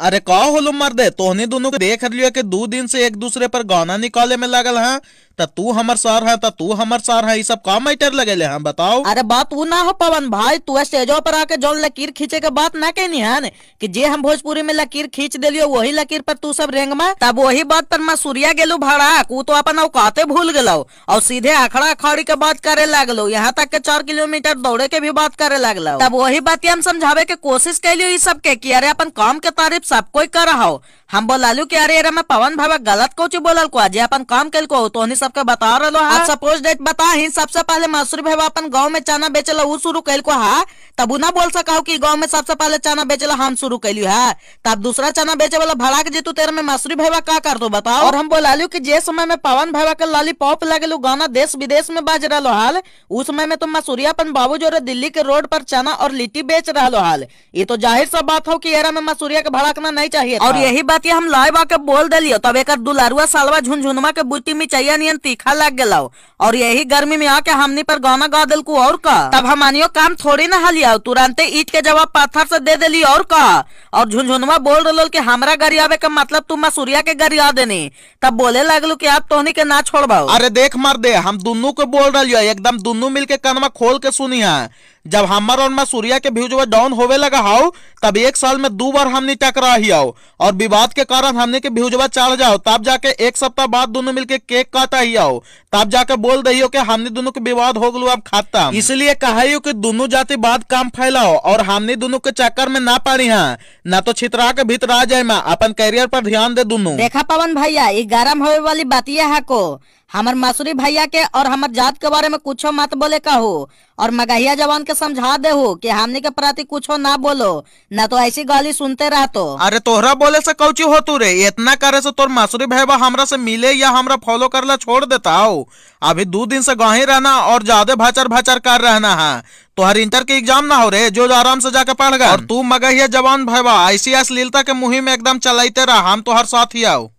अरे का होलो मर्दे, तोहनी दोनों के देख लियो कि 2 दिन से एक दूसरे पर गाना निकाले में लगल है। त तू हमर सार है, त तू हमर सार है, ये सब का मैटर लगेले हैं बताओ। अरे बात तू ना हो पवन भाई, तू स्टेजो पर आके जौन लकीर खींचे के बात ना कहनी है कि जे हम भोजपुरी में लकीर खींच दिलियो वही लकीर पर तू सब रेंग में, तब वही बात पर मैं सूर्या गेलू भाड़ा तू तो अपन औकाते भूल गेलो और सीधे अखड़ा अखाड़ी के बात करे लगलो, यहाँ तक के 4 किलोमीटर दौड़े के भी बात करे लगलो। तब वही बात हम समझावे के कोशिश कैलियो इस सब के कि अरे अपन काम के तारीफ सब कोई कर रहा हो। हम बोलालू कि अरे मैं पवन भाई गलत कुछ बोलल को जे अपन काम कैल को तो सबके बता रहे हाँ। सपोज डेट बता ही सबसे पहले मासूरी भाई अपन गांव में चना बेचला वो शुरू कैल को हाँ, तब ना बोल सका कि गांव में सबसे पहले चना बेचला हम शुरू कैलियो है, तब दूसरा चना बेचे वाला भड़ा के जेतु तेरे में मासूरी भाई का कर दो बताओ। और हम बोलालू कि जे समय में पवन भाई के लॉलीपॉप लगेलू गाना देश विदेश में बाज रहा हाल, उस समय में तुम मासूरिया अपन बाबू जो दिल्ली के रोड पर चना और लिट्टी बेच रहा हाल। ये तो जाहिर सा बात हो कि एरा में मासूरिया के भड़कना नहीं चाहिए और यही बात हम लाइव आके बोल दिलियो, तब एक दुलारुआ सालवा झुनझुनवा के बुट्टी में चाहिए नियन तीखा लग गया और यही गर्मी में आके हमनी पर गाना गा दिल को और का, तब हमानियो काम थोड़ी ना हलिया तुरंते ईट के जवाब पत्थर से दे दिली और का। और झुनझुनवा बोल रहा कि हमरा गरियावे का मतलब तुम सूर्या के गरिया देनी, तब बोले लगलू कि आप तोहनी के ना छोड़बाओ। अरे देख मर दे, हम दोनों को बोल रही है एकदम दोनों मिलके कनमा खोल के सुनी है। जब हमर और मैं सूर्या के व्यूज डाउन होवे लगा हाउ, तब 1 साल में 2 बार हमने टकरा ही आओ और विवाद के कारण हमने के व्यूज चढ़ जाओ, तब जाके 1 सप्ताह बाद दोनों मिलके केक काटा ही आओ, तब जाके बोल दही कि हमने दोनों के विवाद हो गलो अब खाता। इसलिए कहा कि दोनों जाति बाद काम फैलाओ और हमने दोनों के चक्कर में ना पड़ी है, ना तो छितरा के भीतर आ जाए। मैं अपन कैरियर पर ध्यान दे दोनों। देखा पवन भैया ये गरम होने वाली बातिया है को हमर मासूरी भैया के और हमर जात के बारे में कुछ मत बोले का हो और मगहिया जवान के समझा दे हो कि हमने के प्रति कुछ ना बोलो, ना तो ऐसी गाली सुनते रह तो। अरे तोहरा बोले से कौची हो तू रे, इतना करे से तोर मासूरी भैया हमरा से मिले या हमरा फॉलो करला छोड़ देता हो। अभी 2 दिन से गाँव रहना और ज्यादा भाचर भाचर कर रहना है। तोहर इंटर के एग्जाम ना हो रे, जो आराम से जाके पढ़ गए और तू मगहिया जवान भैया ऐसी अश्लीलता के मुहिम एकदम चलाते रहा, हम तोहर साथ ही आओ।